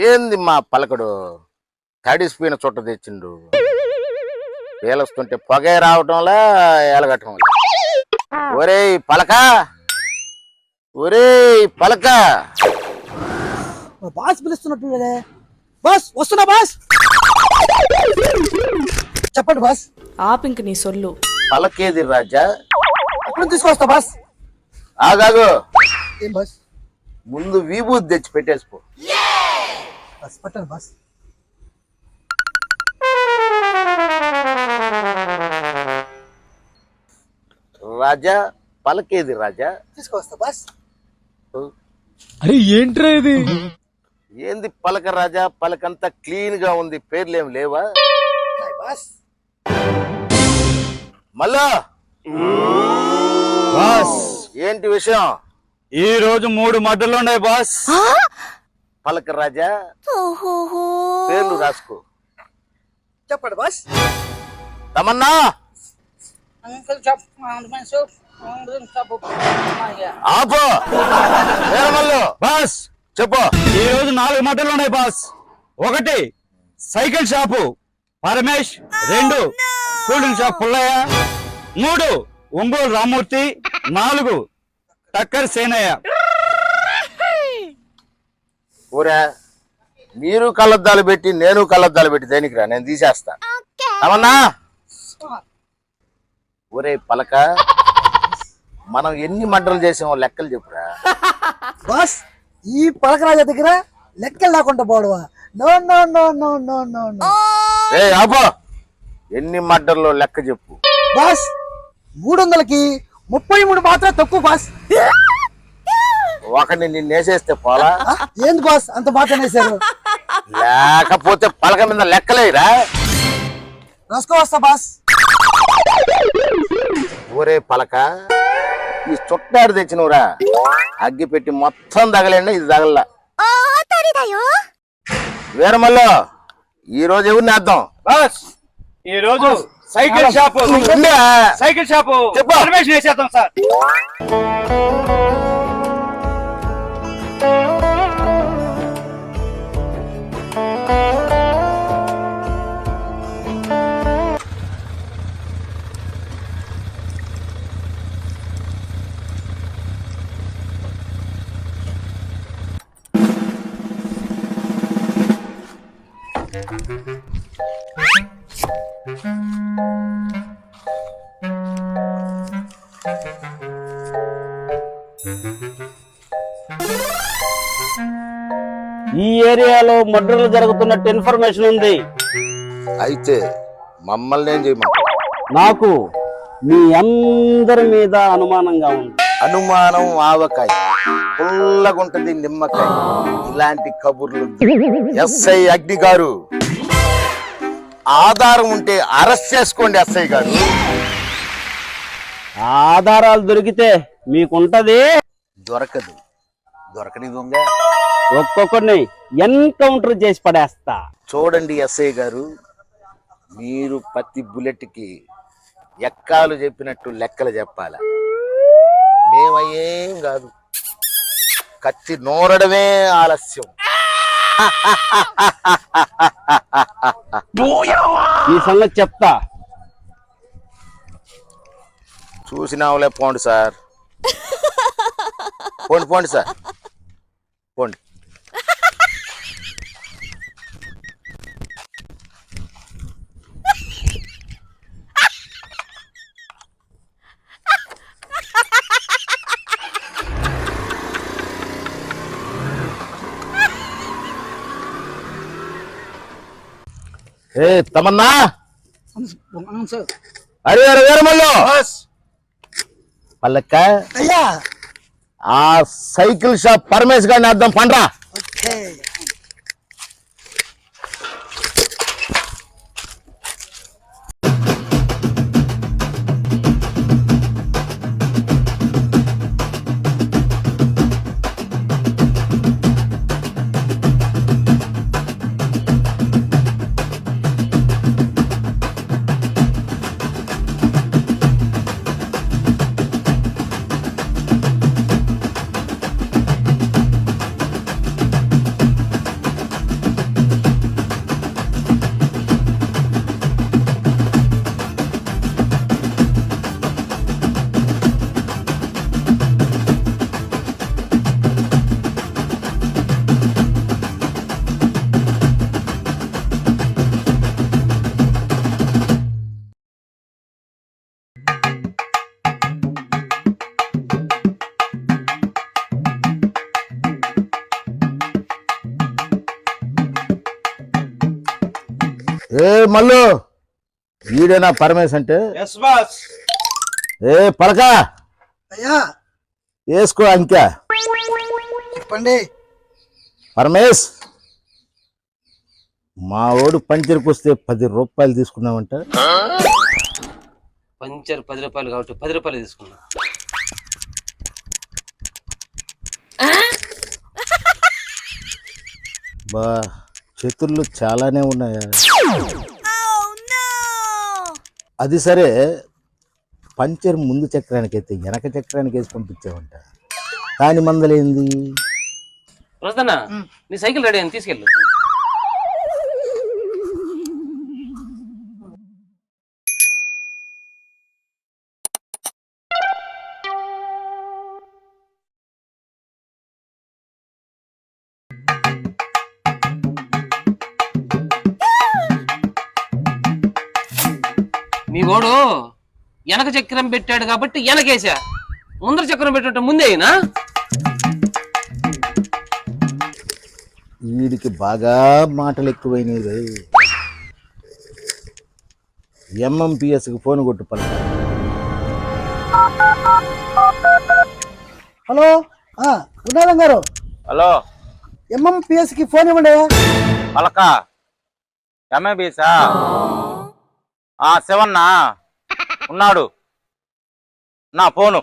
ఏంది మా పలకడు తడిసిపోయిన చుట్ట తెచ్చిండు. పేలొస్తుంటే పొగే రావటంలా ఎలగటంలా. ఒరేయ్ పలక, ఒరేయ్ పలక. బాస్ పిలుస్తున్నట్టు బాస్. వస్తున్నా బాస్. చెప్పండి బాస్. ఆపింక నీ సొల్లు. పలకేది రాజా? అప్పుడు తీసుకొస్తా బాస్. ఆగాగు. ఏం బాస్? ముందు విభూతి తెచ్చి పెట్టేసిపో. బాస్ పట్టాను బాస్. రాజా పలకేది రాజా? తీసుకొస్తా బాస్. అరే ఏంట్రా ఇది? ఏంది పలక రాజా? పలకంతా క్లీన్ గా ఉంది, పేర్లేం లేవా? బాస్ మళ్ళా బాస్ ఏంటి విషయం? ఈ రోజు 3 మర్డర్లు ఉన్నాయి బాస్. పలక రాజా పేర్లు రాసుకో. చెప్పండి బాస్. తమన్నా ఆపో. వీరమల్లు బాస్ చెప్పు. ఈ రోజు 4 మర్డర్లు ఉన్నాయి boss. 1 cycle shop Paramesh, 2 cool drink shop Pullayya, 3 Ongole Ramurthy, 4 Takkar Senayya. ఊరా మీరు కళ్ళద్దాలు పెట్టి నేను కళ్ళద్దాలు పెట్టి దేనికి రా, నేను తీసేస్తా. తమన్నా ఒరే పలక, మనం ఎన్ని మర్డర్లు చేసామో లెక్కలు చెప్పురా. బాస్ ఈ పలకరాజా దగ్గర లెక్కలు లేకుండా పోవడవా? No no no no no no no. ఏ ఆపో. ఎన్ని మర్డర్లు లెక్క చెప్పు. బాస్ 300కి 33 మాత్రం తక్కువ బాస్. ఒకరిని నిన్ను వేసేస్తే పోలా? ఏంది బాస్ అంత మాట అనేసారు? లేకపోతే పలక మీద లెక్కలేరా? రాసుకో వస్తా బాస్. ఊరే పలక, ఈ చుట్టాడు తెచ్చినవురా, అగ్గి పెట్టి మొత్తం తగలేండి, ఇది తగల. వీరమల్లు ఈ రోజు ఎవరిని వేద్దాం? బాస్ ఈ రోజు సైకిల్ షాపు చెప్పు. పరమేష్ వేసేద్దాం సార్. ఈ ఏరియాలో మర్డర్లు జరుగుతున్నట్టు ఇన్ఫర్మేషన్ ఉంది. అయితే మమ్మల్ని ఏం చేయమంటావు? నాకు మీ అందరి మీద అనుమానంగా ఉంది. అనుమానం ఆవకాయ, పుల్లగుంటది నిమ్మకాయ. ఇలాంటి కబుర్లు ఎస్ఐ అగ్ని గారు, ఆధారం ఉంటే అరెస్ట్ చేసుకోండి ఎస్ఐ గారు. ఆధారాలు దొరికితే మీకుంటది. దొరకదు. దొరకని దొంగ ఒక్కొక్కరిని ఎన్కౌంటర్ చేసి పడేస్తా. చూడండి ఎస్ఐ గారు, మీరు ప్రతి బుల్లెట్ కి ఎక్కాలు చెప్పినట్టు లెక్కలు చెప్పాల. మేమయ్యేం కాదు, కత్తి నూరడమే ఆలస్యం. ఈ సంగతి చెప్తా. చూసినావులే, పోండి సార్. పోండి పోండి సార్, పోండి. ఏ తమన్నా, అరే అరే వీరమల్లు పల్లెక్క, అయ్యా ఆ సైకిల్ షాప్ పరమేష్ గారిని అర్థం పండ్రా. ఏ మల్లు వీడేనా పరమేశ్ అంటే? Yes boss. ఏ పలక అయ్యా వేసుకో అంకె. చెప్పండి. పరమేశ్, మా ఓడు పంచర్కి వస్తే 10 రూపాయలు తీసుకున్నావంట. పంచర్ 10 రూపాయలు కాబట్టి 10 రూపాయలు తీసుకున్నా. బా చేతుల్లో చాలానే ఉన్నాయా? అది సరే, పంచర్ ముందు చక్రానికి అయితే వెనక చక్రానికి వేసి పంపించావంట. కాని మందలేంది? ప్రసన్న, నీ సైకిల్ రెడీ అని తీసుకెళ్ళు. మీ వాడు వెనక చక్రం పెట్టాడు కాబట్టి వెనకేసా, ముందర చక్రం పెట్టినట్టు ముందే అయినా. వీడికి బాగా మాటలు ఎక్కువైనవి. ఎంఎంపిఎస్కి ఫోన్ కొట్టు పలక. హలో, గురునాథం గారు, హలో ఎంఎంపిఎస్కి ఫోన్ ఇవ్వండి. పలక ఎంఏబీసా? శివన్న ఉన్నాడు, నా ఫోను.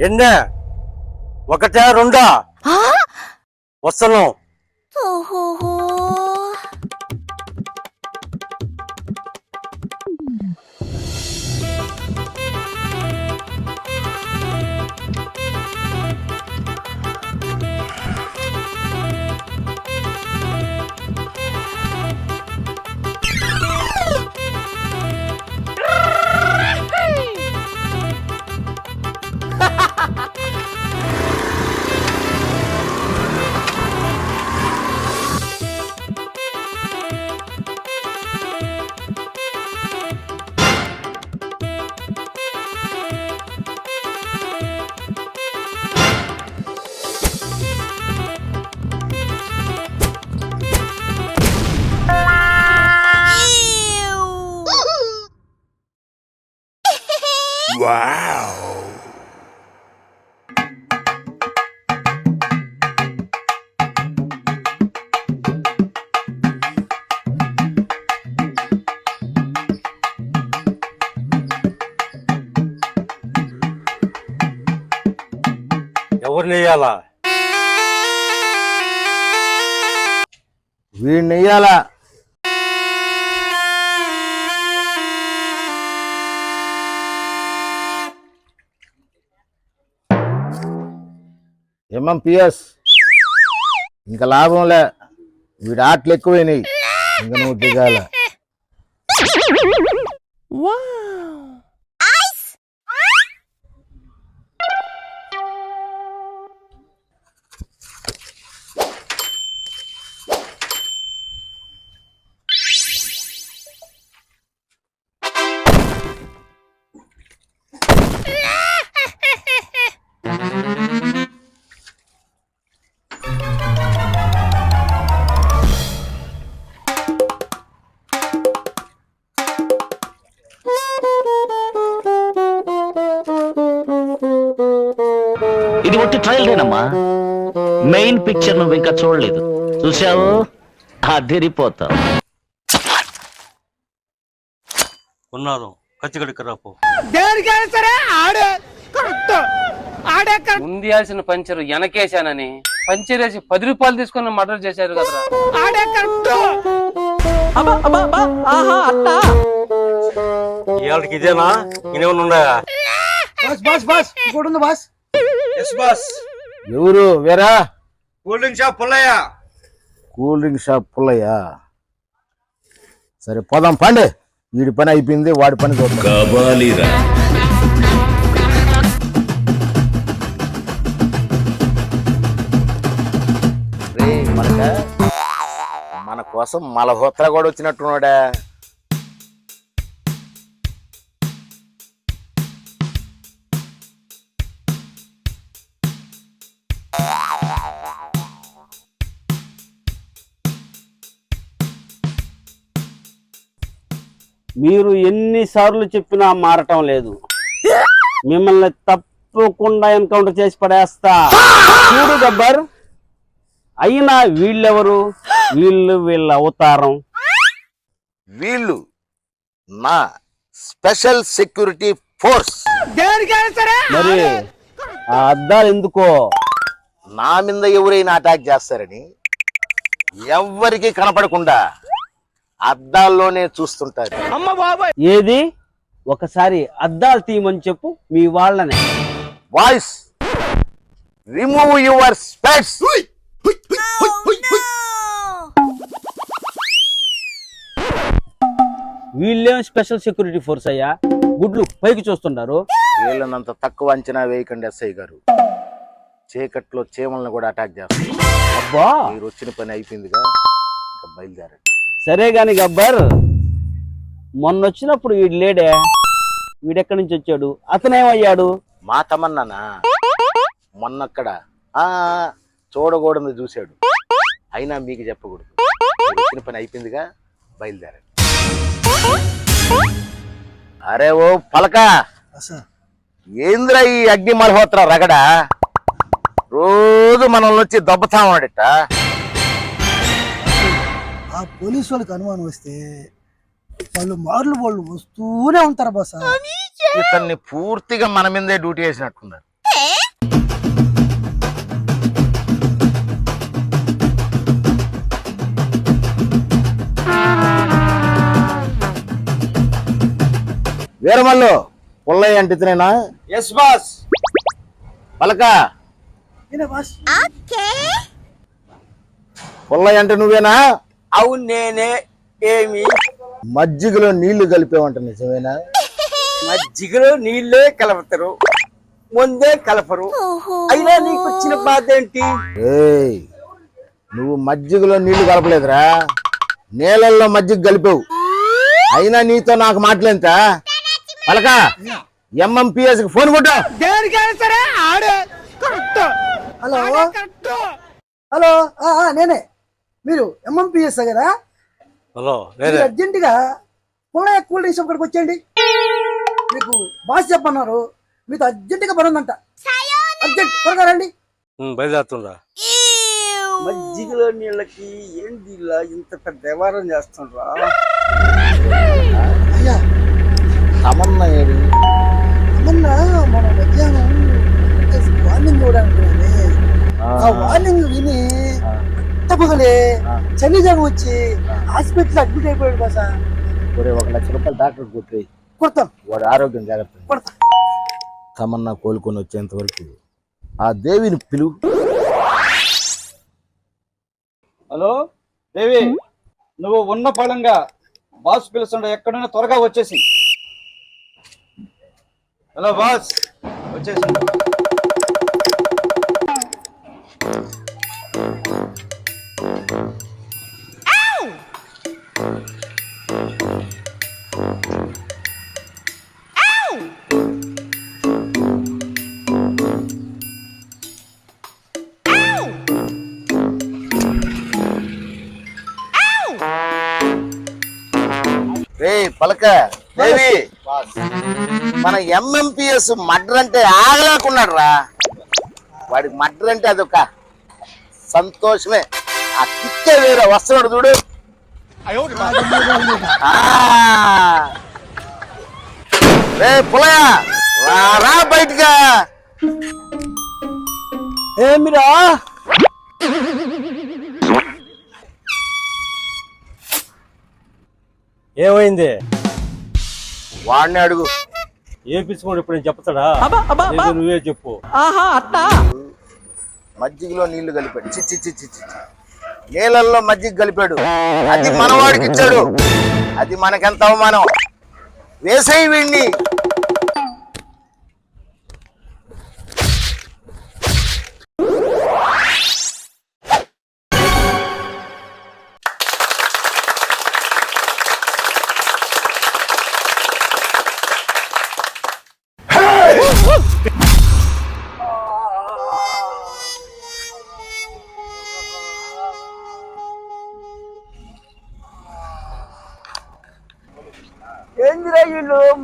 ఎన్నే ఒకటా రెండా? వస్తాను. ఎవరిని వేయాలా? వీడిని వెయ్యాలా? ఎంఎంపిఎస్ ఇంకా లాభంలే, వీడి ఆటలు ఎక్కువైనాయి. ఇంకా నువ్వు దిగాల. ఇది ఒట్టి ట్రయల్దేనమ్మా, మెయిన్ పిక్చర్ నువ్వు ఇంకా చూడలేదు. చూసావు, అదిరిపోతావు. ఉన్నారు, కచ్చిగడికి రాపో. ముందేయాల్సిన పంచరు వెనకేసానని పంచర్ వేసి 10 రూపాయలు తీసుకుని మర్డర్ చేశారు కదరా. ఇవాళకి ఇదేనా? ఇనేమన్నా ఉన్నాయా? బాస్ బాస్ బాస్, ఇంకోటి ఉంది బాస్. Yes boss. ఎవరు వేరా? Cool drink shop Pullayya. Cool drink shop Pullayya. సరే పోదాం పండి. వీడి పని అయిపోయింది, వాడి పని చూద్దాం. రే మనక, మన కోసం మలహోత్ర కూడా వచ్చినట్టున్నాడా? మీరు ఎన్నిసార్లు చెప్పినా మారటం లేదు. మిమ్మల్ని తప్పకుండా ఎన్కౌంటర్ చేసి పడేస్తా. చూడు గబ్బర్, అయినా వీళ్ళెవరు? వీళ్ళ అవతారం. వీళ్ళు నా స్పెషల్ సెక్యూరిటీ ఫోర్స్. మరి ఆ అద్దాలు ఎందుకో? నా మీద ఎవరైనా అటాక్ చేస్తారని ఎవ్వరికి కనపడకుండా అద్దాల్లోనే చూస్తుంటారు. ఏది? ఒకసారి అద్దాలు తీయమని చెప్పు మీ వాళ్ళని. వాయిస్ రిమూవ్ యువర్ స్పెట్స్. వీళ్ళేం స్పెషల్ సెక్యూరిటీ ఫోర్స్ అయ్యా? గుడ్లు పైకి చూస్తున్నారు. వీళ్ళనంత తక్కువ అంచనా వేయకండి ఎస్ఐ గారు. చీకట్లో చీమలను కూడా అటాక్ చేస్తారు. అబ్బా, మీరు వచ్చిన పని అయిపోయిందిగా, ఇంకా బయలుదేరండి. సరే గాని గబ్బర్, మొన్న వచ్చినప్పుడు వీడు లేడే, వీడెక్కడి నుంచి వచ్చాడు? అతనేమయ్యాడు? మా తమన్నానా మొన్నక్కడ చూడకూడదు చూశాడు. అయినా మీకు చెప్పకూడదు. మీరు వచ్చిన పని అయిపోయిందిగా, బయలుదేరండి. అరే ఓ పలక, ఏంద్రా ఈ అగ్ని మల్హోత్ర రగడ? రోజు మనల్ని వచ్చి దెబ్బతామడట. ఆ పోలీసు వాళ్ళకి అనుమానం వస్తే వాళ్ళు వస్తూనే ఉంటారు బాస. ఇతన్ని పూర్తిగా మన మీదే డ్యూటీ వేసినట్టున్నారు. వీరమల్లు పుల్లయ్య అంటే ఇతనేనా? Yes boss. Palaka, boss Pullaiah అంటే నువ్వేనా? అవును నేనే. ఏమి? మజ్జిగలో నీళ్లు కలిపేవంట, నిజమేనా? మజ్జిగలో నీళ్ళే కలపతారు, ముందే కలపరు. అయినా నీకు వచ్చిన బాధ ఏంటి? ఏయ్, నువ్వు మజ్జిగలో నీళ్లు కలపలేదురా, నీళ్ళల్లో మజ్జిగ కలిపావు. అయినా నీతో నాకు మాటలేంత. పలక, MMPS కి ఫోన్ కొట్టు. హలో హలో, నేనే. మీరు MMPS కదా? హలో, మీరు అర్జెంటుగా పుల్లయ్య కూల్ డ్రింక్ షాప్ కాడికి వచ్చేయండి. మీకు బాస్ చెప్పన్నారు, మీతో అర్జెంటుగా పని ఉందంట. అర్జెంట్, త్వరగా రండి. బయలుదేరుతుండ్రా. మజ్జిగలో నీళ్ళకి ఏంది ఇలా ఇంత పెద్ద వ్యవహారం చేస్తుండ్రా? అయ్యా, తమన్నా ఏడి? అమ్మన్నా మన మధ్యాహ్నం వార్నింగ్ చూడాలనుకున్నానే. ఆ వార్నింగ్ విని తప్పగలే చలిజం వచ్చి హాస్పిటల్ అడ్మిట్ అయిపోయాడు బాసా. ఒరే, 1 లక్ష రూపాయలు డాక్టర్ కొట్టి కొడతాం, వాడి ఆరోగ్యం జాగ్రత్త. కొడతాం. తమన్నా కోలుకొని వచ్చేంత వరకు ఆ దేవిని పిలువు. హలో దేవి, నువ్వు ఉన్న పళంగా బాస్ పిలుస్తుండ, ఎక్కడైనా త్వరగా వచ్చేసి. హలో బాస్, వచ్చేసి. రే పలక, దేవి, మన MMPS మర్డర్ అంటే ఆగలేకున్నాడు రా. వాడికి మర్డర్ అంటే అదొక సంతోషమే. ఆ కిక్కే వేరే. వస్తున్నాడు చూడు. రే పులయ, రా బయటగా. ఏమిరా? ఏమైంది? వాడిని అడుగు. ఏ పిలుచుకోండి, ఇప్పుడు నేను చెప్తాడా? నువ్వే చెప్పు. మజ్జిగలో నీళ్లు కలిపాడు. చిచ్చి చిచ్చి చిచ్చి, నీళ్ళల్లో మజ్జిగ కలిపాడు. అది మనవాడికి ఇచ్చాడు. అది మనకెంత అవమానం. వేసేయి వీడిని.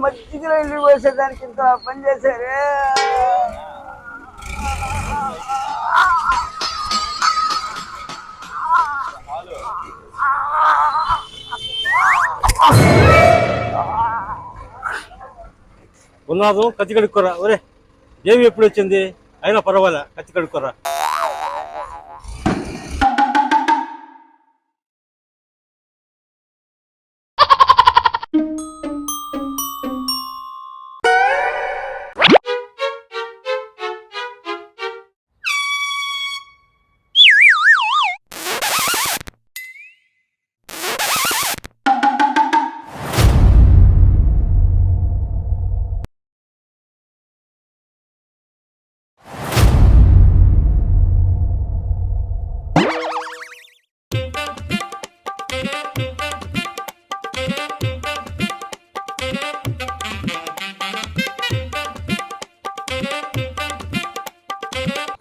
మజ్జిగలో ఇల్లు పోసేదానికి ఇంత పని చేశారే. ఉన్నాదు కత్తి కడుక్కోరా. ఒరే దేవి ఎప్పుడు వచ్చింది? అయినా పర్వాలే, కత్తి కడుక్కోరా.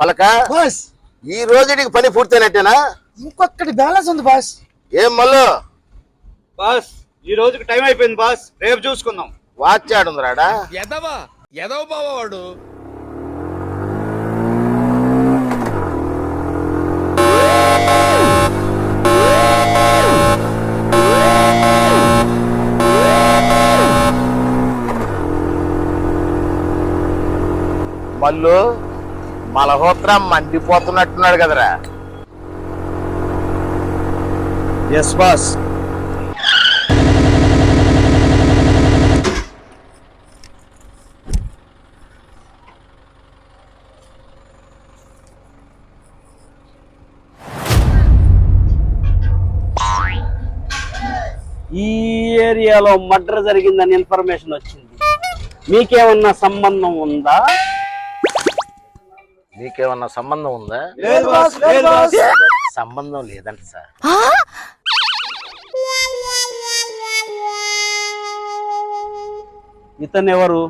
పలక, బాస్ ఈ రోజుకి పని పూర్తయినట్టేనా? ఇంకొకటి బ్యాలెన్స్ ఉంది బాస్. ఏం మళ్ళీ బాస్ ఈ రోజుకి టైం అయిపోయింది బాస్, రేపు చూసుకుందాం. వాచ్ ఆడుందిరాడా? ఎదవ బావాడు. మళ్ళు మలహోత్ర మండిపోతున్నట్టున్నాడు కదరా? Yes boss. ఈ ఏరియాలో మర్డర్ జరిగిందని ఇన్ఫర్మేషన్ వచ్చింది. మీకేమన్నా సంబంధం ఉందా? నీకేమన్నా సంబంధం ఉందా? లేదు బాస్, లేదు బాస్. సంబంధం లేదంట సార్. ఇతను ఎవరు?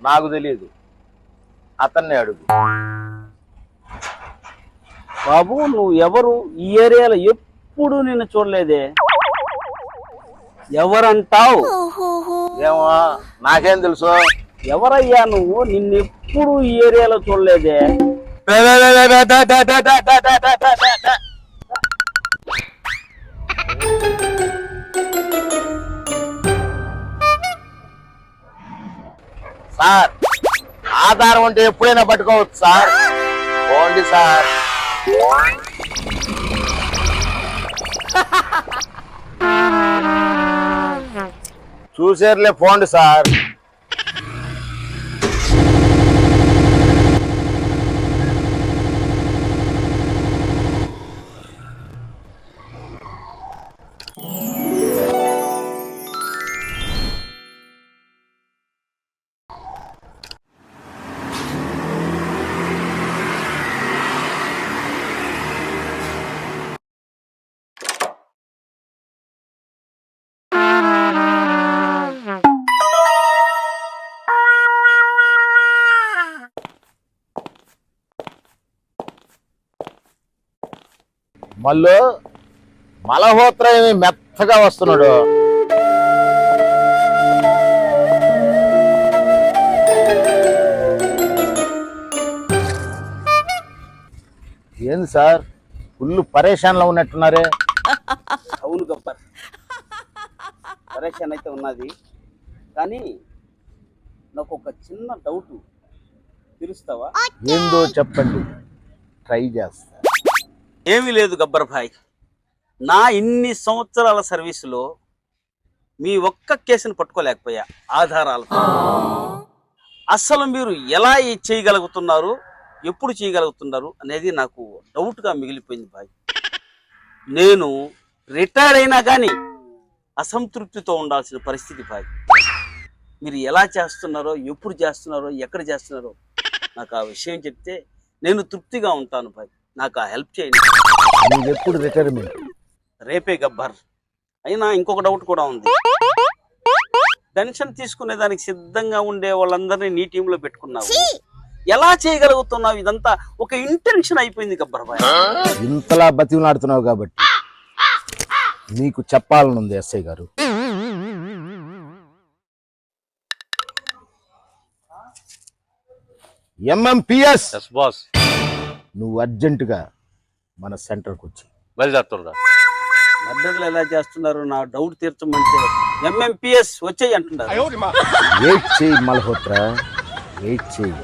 నాకు తెలియదు, అతన్ని అడుగు. బాబు నువ్వు ఎవరు? ఈ ఏరియాలో ఎప్పుడు నిన్ను చూడలేదే. ఎవరంటావు? ఏమో నాకేం తెలుసు. ఎవరయ్యా నువ్వు? నిన్నెప్పుడు ఈ ఏరియాలో చూడలేదే. సార్, ఆధారం అంటే ఎప్పుడైనా పట్టుకోవచ్చు సార్. పోండి సార్. చూసేర్లే, పోండి సార్. మళ్ళీ మలహోత్ర ఏమి మెత్తగా వస్తున్నాడు. ఏంది సార్, ఫుల్ పరేషాన్లో ఉన్నట్టున్నారే? అవును గబ్బర్, పరేషాన్ అయితే ఉన్నది. కానీ నాకు ఒక చిన్న డౌట్, తెలుస్తావా? ఏందో చెప్పండి, ట్రై చేస్తా. ఏమీ లేదు గబ్బర్ భాయ్, నా ఇన్ని సంవత్సరాల సర్వీసులో మీ ఒక్క కేసును పట్టుకోలేకపోయా ఆధారాలతో. అసలు మీరు ఎలా చేయగలుగుతున్నారు, ఎప్పుడు చేయగలుగుతున్నారు అనేది నాకు డౌట్గా మిగిలిపోయింది భాయ్. నేను రిటైర్ అయినా కానీ అసంతృప్తితో ఉండాల్సిన పరిస్థితి భాయ్. మీరు ఎలా చేస్తున్నారో, ఎప్పుడు చేస్తున్నారో, ఎక్కడ చేస్తున్నారో నాకు ఆ విషయం చెప్తే నేను తృప్తిగా ఉంటాను భాయ్. నాకు ఆ హెల్ప్ చేయండి. ఎప్పుడు రిటైర్మెంట్? రేపే గబ్బర్. అయినా ఇంకొక డౌట్ కూడా ఉంది. పెన్షన్ తీసుకునే దానికి సిద్ధంగా ఉండే వాళ్ళందరినీ నీ టీంలో పెట్టుకున్నావు, ఎలా చేయగలుగుతున్నావు? ఇదంతా ఒక ఇంటెన్షన్ అయిపోయింది గబ్బర్ భాయ్. ఇంతలా బతిమలాడుతున్నావు కాబట్టి మీకు చెప్పాలనుంది ఎస్ఐ గారు. ఎంఎంపిఎస్ ఎస్ బాస్. నువ్వు అర్జెంటుగా మన సెంటర్కి వచ్చి బయలుదేరుతుందా? మద్దతులు ఎలా చేస్తున్నారు నా డౌట్ తీర్చమంటే ఎంఎంపిఎస్ వచ్చేయి అంటున్నారు. వెయిట్ చేయి మల్హోత్రా, వెయిట్ చేయి.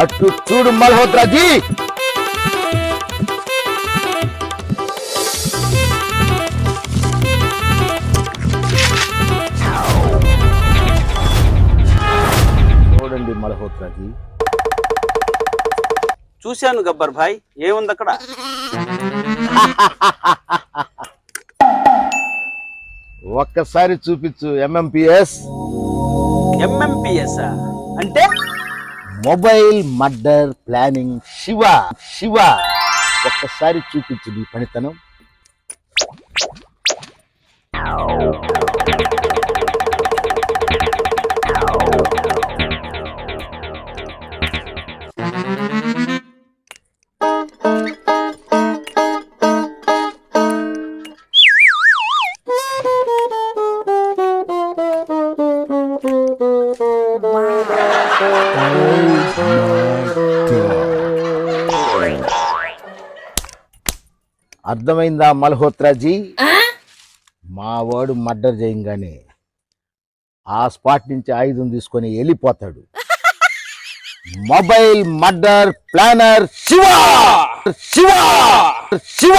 అటు చూడు మల్హోత్రాజీ. చూడండి మల్హోత్రాజీ. చూశాను గబ్బర్ భాయ్, ఏముంది అక్కడ? ఒక్కసారి చూపించు ఎంఎంపిఎస్. ఎంఎంపిఎస్ అంటే mobile murder planning Shiva. Shiva ఒక్కసారి చూపించు నీ పనితనం. అర్థమైందా మల్హోత్రాజీ? మా వాడు మర్డర్ చేయంగానే ఆ స్పాట్ నుంచి ఆయుధం తీసుకొని వెళ్ళిపోతాడు. Mobile murder planner Shiva. Shiva. Shiva.